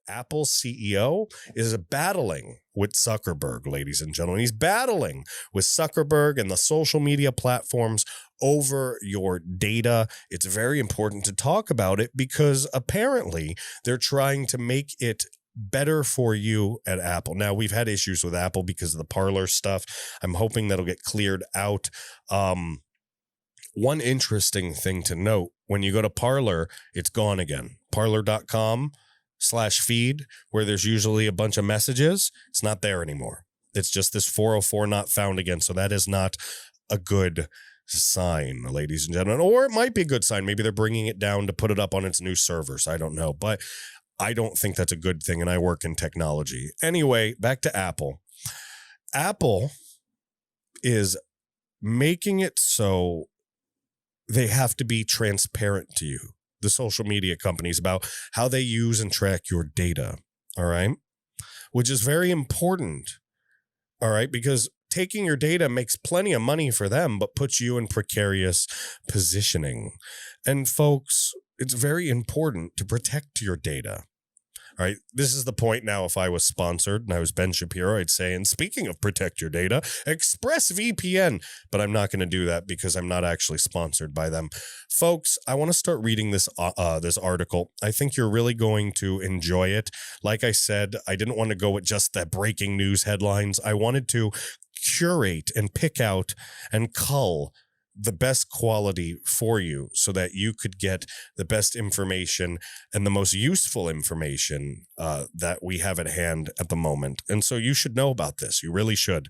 Apple's CEO is battling with Zuckerberg, ladies and gentlemen. He's battling with Zuckerberg and the social media platforms over your data. It's very important to talk about it because apparently they're trying to make it better for you at Apple. Now, we've had issues with Apple because of the Parler stuff. I'm hoping that'll get cleared out. One interesting thing to note, when you go to Parler, it's gone again. Parler.com/feed, where there's usually a bunch of messages. It's not there anymore. It's just this 404 not found again. So that is not a good sign, ladies and gentlemen. Or it might be a good sign. Maybe they're bringing it down to put it up on its new servers. I don't know. But I don't think that's a good thing, and I work in technology. Anyway, back to Apple. Apple is making it so they have to be transparent to you, the social media companies, about how they use and track your data, all right? Which is very important, all right? Because taking your data makes plenty of money for them, but puts you in precarious positioning. And folks, it's very important to protect your data. All right, this is the point now. If I was sponsored and I was Ben Shapiro, I'd say, and speaking of protect your data, ExpressVPN. But I'm not going to do that because I'm not actually sponsored by them. Folks, I want to start reading this article. I think you're really going to enjoy it. Like I said, I didn't want to go with just the breaking news headlines. I wanted to curate and pick out and cull the best quality for you so that you could get the best information and the most useful information that we have at hand at the moment. And so you should know about this. You really should.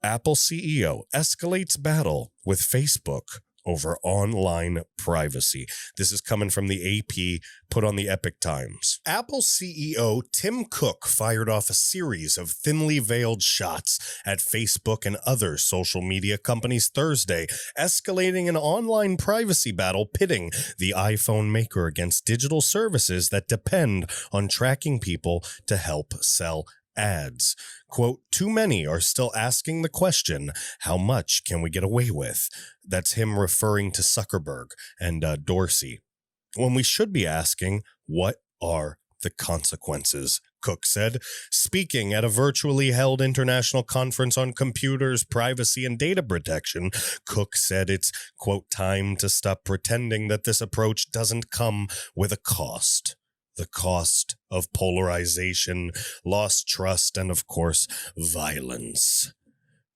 Apple CEO escalates battle with Facebook over online privacy. This is coming from the AP, put on the Epic Times. Apple CEO Tim Cook fired off a series of thinly veiled shots at Facebook and other social media companies Thursday, escalating an online privacy battle pitting the iPhone maker against digital services that depend on tracking people to help sell ads. Quote, too many are still asking the question, how much can we get away with? That's him referring to Zuckerberg and Dorsey. When we should be asking, what are the consequences? Cook said, speaking at a virtually held international conference on computers, privacy, and data protection. Cook said it's, quote, time to stop pretending that this approach doesn't come with a cost. The cost of polarization, lost trust, and of course, violence.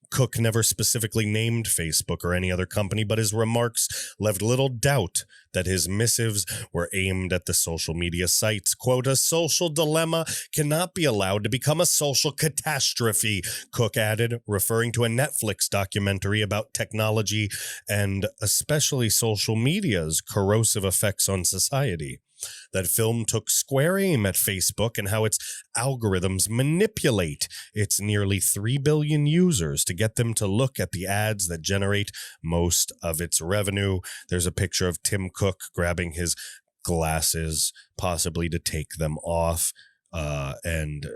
Cook never specifically named Facebook or any other company, but his remarks left little doubt that his missives were aimed at the social media sites. Quote, a social dilemma cannot be allowed to become a social catastrophe, Cook added, referring to a Netflix documentary about technology and especially social media's corrosive effects on society. That film took square aim at Facebook and how its algorithms manipulate its nearly 3 billion users to get them to look at the ads that generate most of its revenue. There's a picture of Tim Cook grabbing his glasses, possibly to take them off, and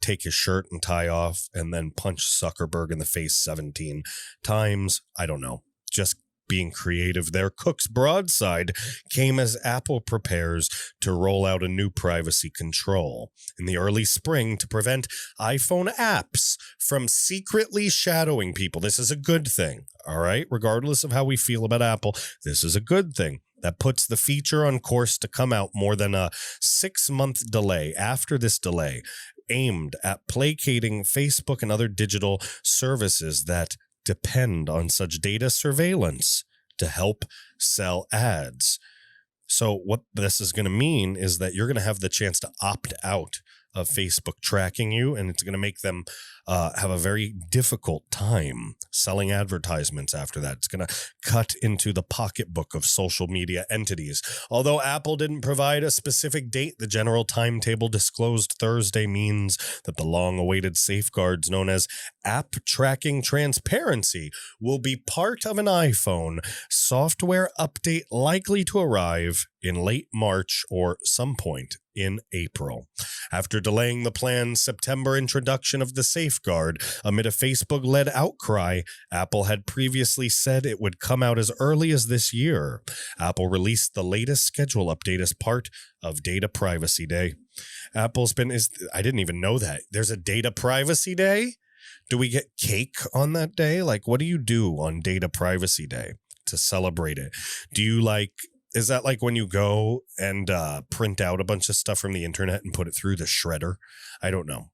take his shirt and tie off, and then punch Zuckerberg in the face 17 times. I don't know. Just being creative there. Cook's broadside came as Apple prepares to roll out a new privacy control in the early spring to prevent iPhone apps from secretly shadowing people. This is a good thing, all right? Regardless of how we feel about Apple, this is a good thing. That puts the feature on course to come out more than a 6-month delay after this delay, aimed at placating Facebook and other digital services that depend on such data surveillance to help sell ads. So what this is going to mean is that you're going to have the chance to opt out of Facebook tracking you, and it's going to make them have a very difficult time selling advertisements after that. It's going to cut into the pocketbook of social media entities. Although Apple didn't provide a specific date, the general timetable disclosed Thursday means that the long-awaited safeguards known as app tracking transparency will be part of an iPhone software update likely to arrive in late March or some point in April. After delaying the planned September introduction of the safeguard amid a Facebook-led outcry, Apple had previously said it would come out as early as this year. Apple released the latest schedule update as part of Data Privacy Day. Apple's been, I didn't even know that. There's a data privacy day. Do we get cake on that day? Like, what do you do on data privacy day to celebrate it? Do you is that like when you go and print out a bunch of stuff from the internet and put it through the shredder? I don't know.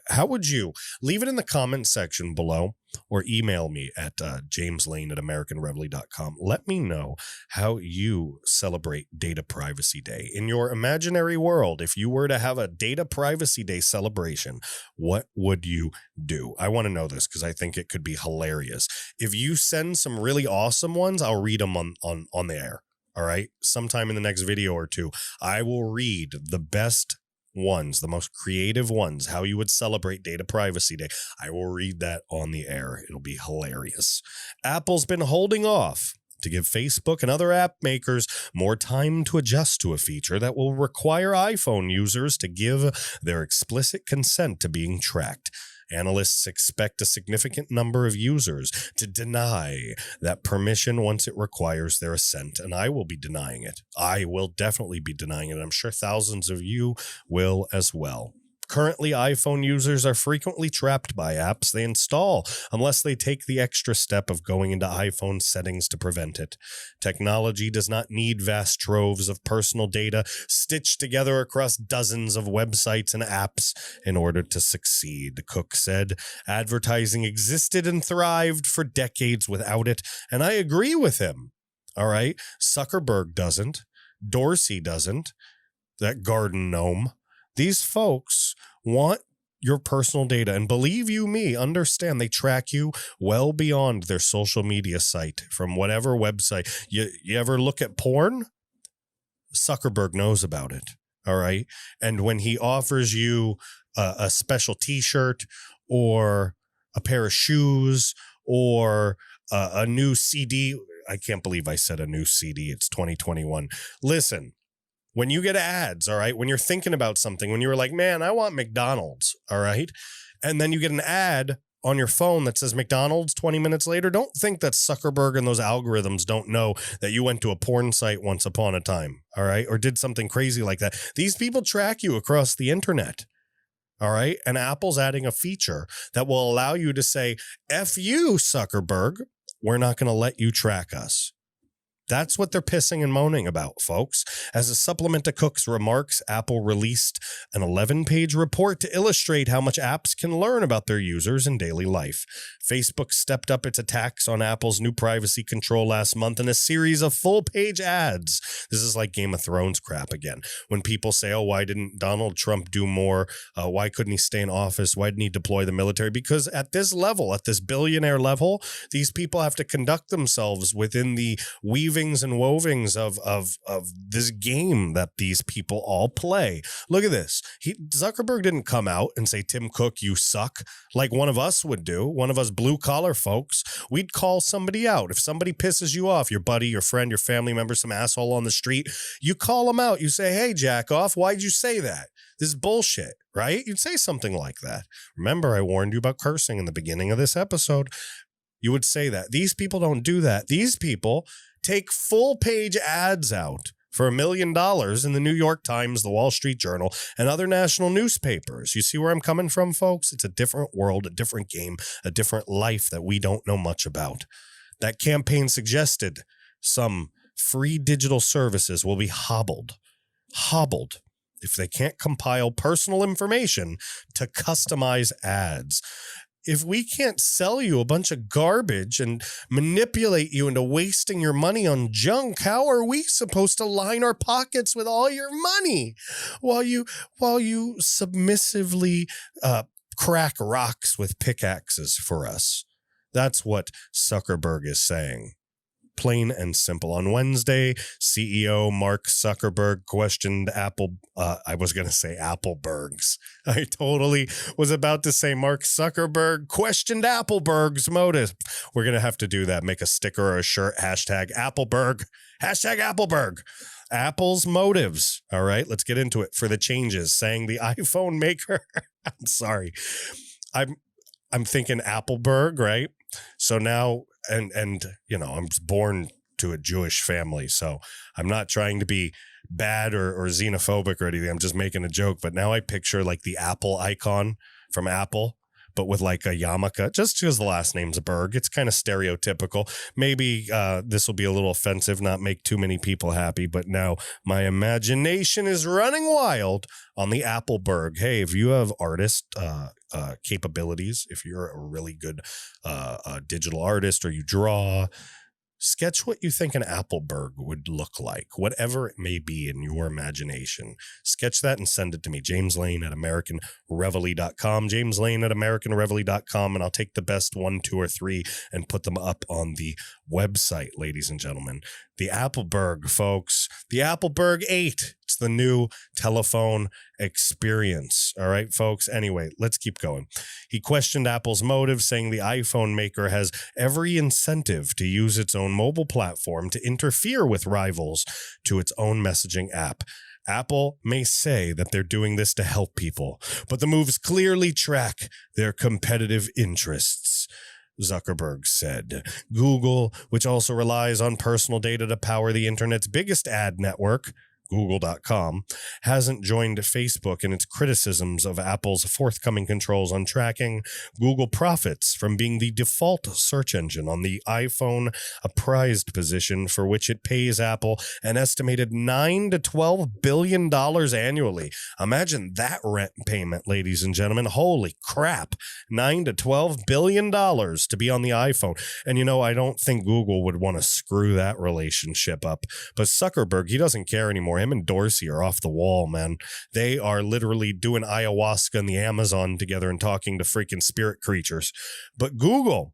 How would you leave it in the comment section below or email me at JAMESLANE@AmericanReveille.com. Let me know how you celebrate Data Privacy Day. In your imaginary world, if you were to have a Data Privacy Day celebration, what would you do? I want to know this because I think it could be hilarious. If you send some really awesome ones, I'll read them on the air. All right. Sometime in the next video or two, I will read the best ones, the most creative ones, how you would celebrate Data Privacy Day. I will read that on the air. It'll be hilarious. Apple's been holding off to give Facebook and other app makers more time to adjust to a feature that will require iPhone users to give their explicit consent to being tracked. Analysts expect a significant number of users to deny that permission once it requires their assent, and I will be denying it. I will definitely be denying it. I'm sure thousands of you will as well. Currently, iPhone users are frequently trapped by apps they install unless they take the extra step of going into iPhone settings to prevent it. Technology does not need vast troves of personal data stitched together across dozens of websites and apps in order to succeed, Cook said. Advertising existed and thrived for decades without it, and I agree with him. All right? Zuckerberg doesn't. Dorsey doesn't. That garden gnome. These folks want your personal data, and believe you me, understand they track you well beyond their social media site from whatever website. You ever look at porn? Zuckerberg knows about it, all right? And when he offers you a special t-shirt or a pair of shoes or a new CD, I can't believe I said a new CD. It's 2021. Listen. When you get ads, all right, when you're thinking about something, when you're like, man, I want McDonald's, all right, and then you get an ad on your phone that says McDonald's 20 minutes later, don't think that Zuckerberg and those algorithms don't know that you went to a porn site once upon a time, all right, or did something crazy like that. These people track you across the internet, all right, and Apple's adding a feature that will allow you to say, F you, Zuckerberg, we're not going to let you track us. That's what they're pissing and moaning about, folks. As a supplement to Cook's remarks, Apple released an 11-page report to illustrate how much apps can learn about their users in daily life. Facebook stepped up its attacks on Apple's new privacy control last month in a series of full-page ads. This is like Game of Thrones crap again. When people say, oh, why didn't Donald Trump do more? Why couldn't he stay in office? Why didn't he deploy the military? Because at this level, at this billionaire level, these people have to conduct themselves within the weaving and wovings of this game that these people all play. Look at this. Zuckerberg didn't come out and say, Tim Cook, you suck, like one of us would do, one of us blue collar folks. We'd call somebody out. If somebody pisses you off, your buddy, your friend, your family member, some asshole on the street, you call them out. You say, hey, jack off, why'd you say that? This is bullshit, right? You'd say something like that. Remember, I warned you about cursing in the beginning of this episode. You would say that. These people don't do that. These people take full-page ads out for $1 million in the New York Times, the Wall Street Journal, and other national newspapers. You see where I'm coming from, folks? It's a different world, a different game, a different life that we don't know much about. That campaign suggested some free digital services will be hobbled if they can't compile personal information to customize ads. If we can't sell you a bunch of garbage and manipulate you into wasting your money on junk, how are we supposed to line our pockets with all your money while you submissively crack rocks with pickaxes for us? That's what Zuckerberg is saying. Plain and simple. On Wednesday, CEO Mark Zuckerberg questioned Apple. I was going to say Appleberg's. I totally was about to say Mark Zuckerberg questioned Appleberg's motive. We're going to have to do that. Make a sticker or a shirt. Hashtag Appleberg. Hashtag Appleberg. Apple's motives. All right, let's get into it for the changes. Saying the iPhone maker. I'm sorry. I'm thinking Appleberg, right? So now, and you know, I'm born to a Jewish family, so I'm not trying to be bad or xenophobic or anything. I'm just making a joke. But now I picture like the Apple icon from Apple, but with like a yarmulke, just because the last name's a Berg. It's kind of stereotypical. Maybe this will be a little offensive, not make too many people happy, but now my imagination is running wild on the Apple Berg. Hey, if you have artist capabilities, if you're a really good digital artist or you draw, sketch what you think an Appleberg would look like, whatever it may be in your imagination. Sketch that and send it to me. JAMESLANE at AmericanReveille.com. JAMESLANE at AmericanReveille.com. And I'll take the best 1, 2, or 3 and put them up on the website, ladies and gentlemen. The Appleberg, folks. The Appleberg 8. It's the new telephone experience. All right, folks. Anyway, let's keep going. He questioned Apple's motive, saying the iPhone maker has every incentive to use its own mobile platform to interfere with rivals to its own messaging app. Apple may say that they're doing this to help people, but the moves clearly track their competitive interests, Zuckerberg said. Google, which also relies on personal data to power the internet's biggest ad network, Google.com, hasn't joined Facebook in its criticisms of Apple's forthcoming controls on tracking. Google profits from being the default search engine on the iPhone, a prized position for which it pays Apple an estimated $9 to $12 billion annually. Imagine that rent payment, ladies and gentlemen. Holy crap. $9 to $12 billion to be on the iPhone. And you know, I don't think Google would want to screw that relationship up. But Zuckerberg, he doesn't care anymore. Him and Dorsey are off the wall, man. They are literally doing ayahuasca in the Amazon together and talking to freaking spirit creatures. But Google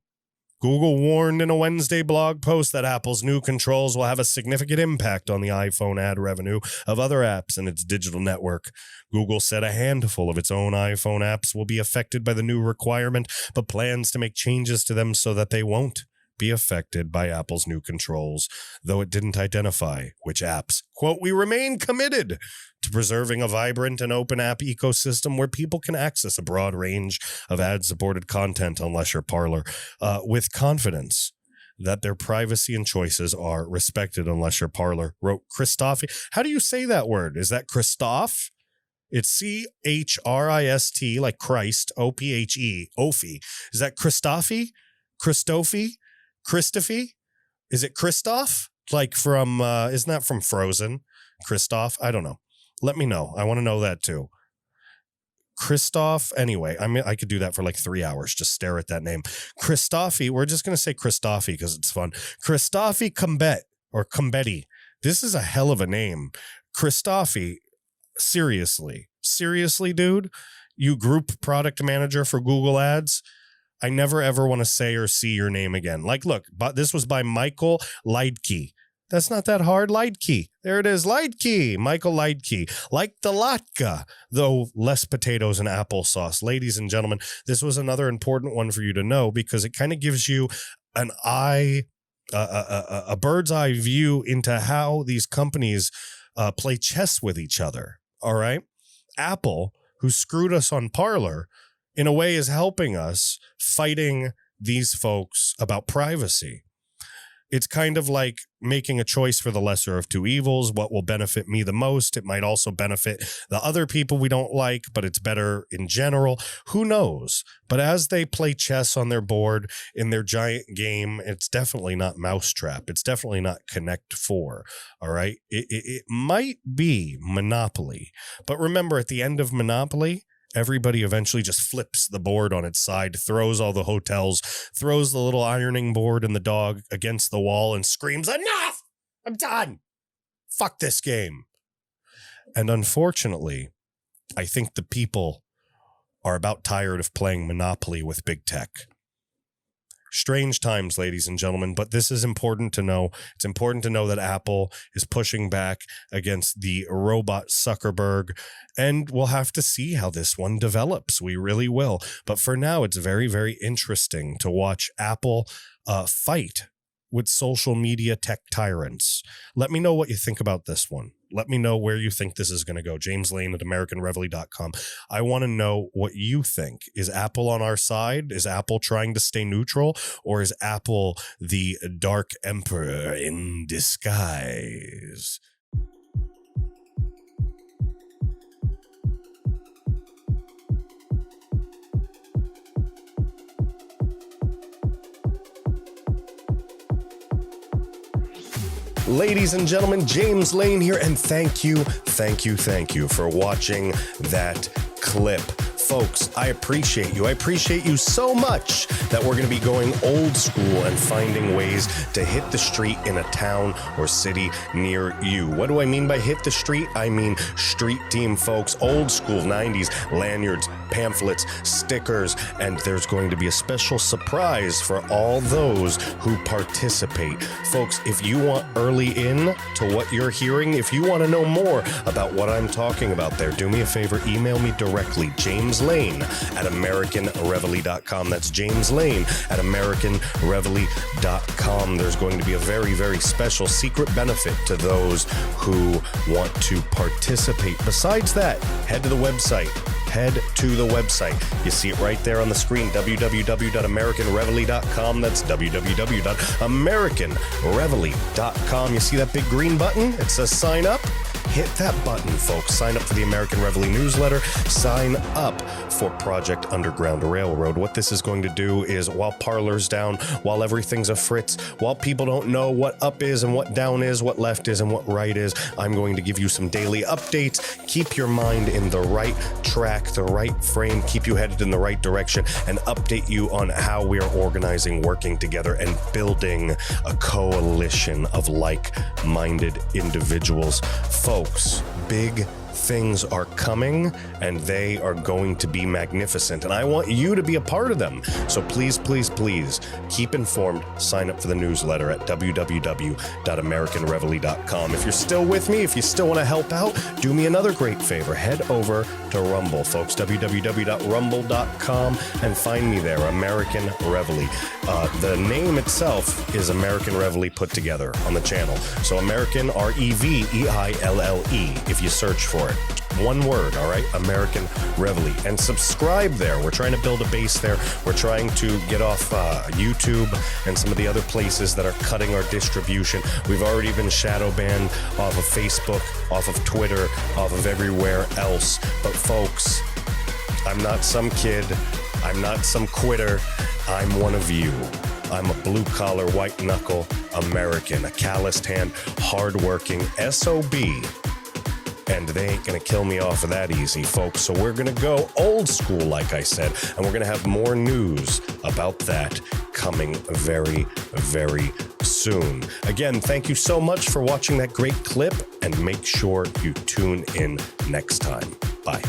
warned in a Wednesday blog post that Apple's new controls will have a significant impact on the iPhone ad revenue of other apps in its digital network. Google said a handful of its own iPhone apps will be affected by the new requirement, but plans to make changes to them so that they won't be affected by Apple's new controls, though it didn't identify which apps. Quote, "We remain committed to preserving a vibrant and open app ecosystem where people can access a broad range of ad-supported content on Leisure Parler with confidence that their privacy and choices are respected on Leisure Parler," wrote Christophe. How do you say that word? Is that Christophe? It's Chrisist, like Christ, Ophe, Ophi. Is that Christophe? Christophe? Is it Christoph? Like from, isn't that from Frozen? Christoph? I don't know. Let me know. I want to know that too. Christoph. Anyway, I mean, I could do that for like 3 hours. Just stare at that name. Christophe. We're just going to say Christophe because it's fun. Christophe Cumbet or Cumbetti. This is a hell of a name. Christophe. Seriously, dude. You group product manager for Google Ads. I never ever want to say or see your name again. Like, look, but this was by Michael Leidke. That's not that hard. Leidke. There it is. Leidke. Michael Leidke. Like the Latka, though less potatoes and applesauce. Ladies and gentlemen, this was another important one for you to know because it kind of gives you an a bird's eye view into how these companies play chess with each other. All right. Apple, who screwed us on Parler, in a way is helping us fighting these folks about privacy. It's kind of like making a choice for the lesser of two evils. What will benefit me the most? It might also benefit the other people we don't like, but it's better in general. Who knows? But as they play chess on their board in their giant game, it's definitely not Mousetrap. It's definitely not Connect 4. All right. It might be Monopoly. But remember, at the end of Monopoly, everybody eventually just flips the board on its side, throws all the hotels, throws the little ironing board and the dog against the wall and screams, "Enough! I'm done. Fuck this game." And unfortunately, I think the people are about tired of playing Monopoly with big tech. Strange times, ladies and gentlemen, but this is important to know. It's important to know that Apple is pushing back against the robot Zuckerberg, and we'll have to see how this one develops. We really will. But for now, it's very, very interesting to watch Apple fight with social media tech tyrants. Let me know what you think about this one. Let me know where you think this is going to go. JAMESLANE at AmericanReveille.com. I want to know what you think. Is Apple on our side? Is Apple trying to stay neutral? Or is Apple the dark emperor in disguise? Ladies and gentlemen, James Lane here, and thank you for watching that clip. Folks, I appreciate you. I appreciate you so much that we're going to be going old school and finding ways to hit the street in a town or city near you. What do I mean by hit the street? I mean street team, folks. Old school 90s lanyards, pamphlets, stickers, and there's going to be a special surprise for all those who participate. Folks, if you want early in to what you're hearing, if you want to know more about what I'm talking about there, do me a favor, email me directly, JamesLane@AmericanReveille.com. That's James Lane at AmericanReveille.com. There's going to be a very, very special secret benefit to those who want to participate. Besides that, head to the website. You see it right there on the screen, www.AmericanReveille.com. That's www.AmericanReveille.com. You see that big green button? It says sign up. Hit that button, folks. Sign up for the American Reveille newsletter. Sign up for Project Underground Railroad. What this is going to do is, while Parler's down, while everything's a fritz, while people don't know what up is and what down is, what left is and what right is, I'm going to give you some daily updates, keep your mind in the right track, the right frame, keep you headed in the right direction, and update you on how we are organizing, working together, and building a coalition of like-minded individuals. Folks, big things are coming, and they are going to be magnificent, and I want you to be a part of them. So please, please, please keep informed. Sign up for the newsletter at www.AmericanReveille.com. If you're still with me, if you still want to help out, do me another great favor. Head over to Rumble, folks, www.rumble.com, and find me there, American Reveille. The name itself is American Reveille put together on the channel. So American, REVEILLE, if you search for it. One word, all right? American Reveille. And subscribe there. We're trying to build a base there. We're trying to get off YouTube and some of the other places that are cutting our distribution. We've already been shadow banned off of Facebook, off of Twitter, off of everywhere else. But folks, I'm not some kid. I'm not some quitter. I'm one of you. I'm a blue-collar, white-knuckle American, a calloused hand, hard-working SOB. And they ain't going to kill me off of that easy, folks. So we're going to go old school, like I said, and we're going to have more news about that coming very, very soon. Again, thank you so much for watching that great clip, and make sure you tune in next time. Bye.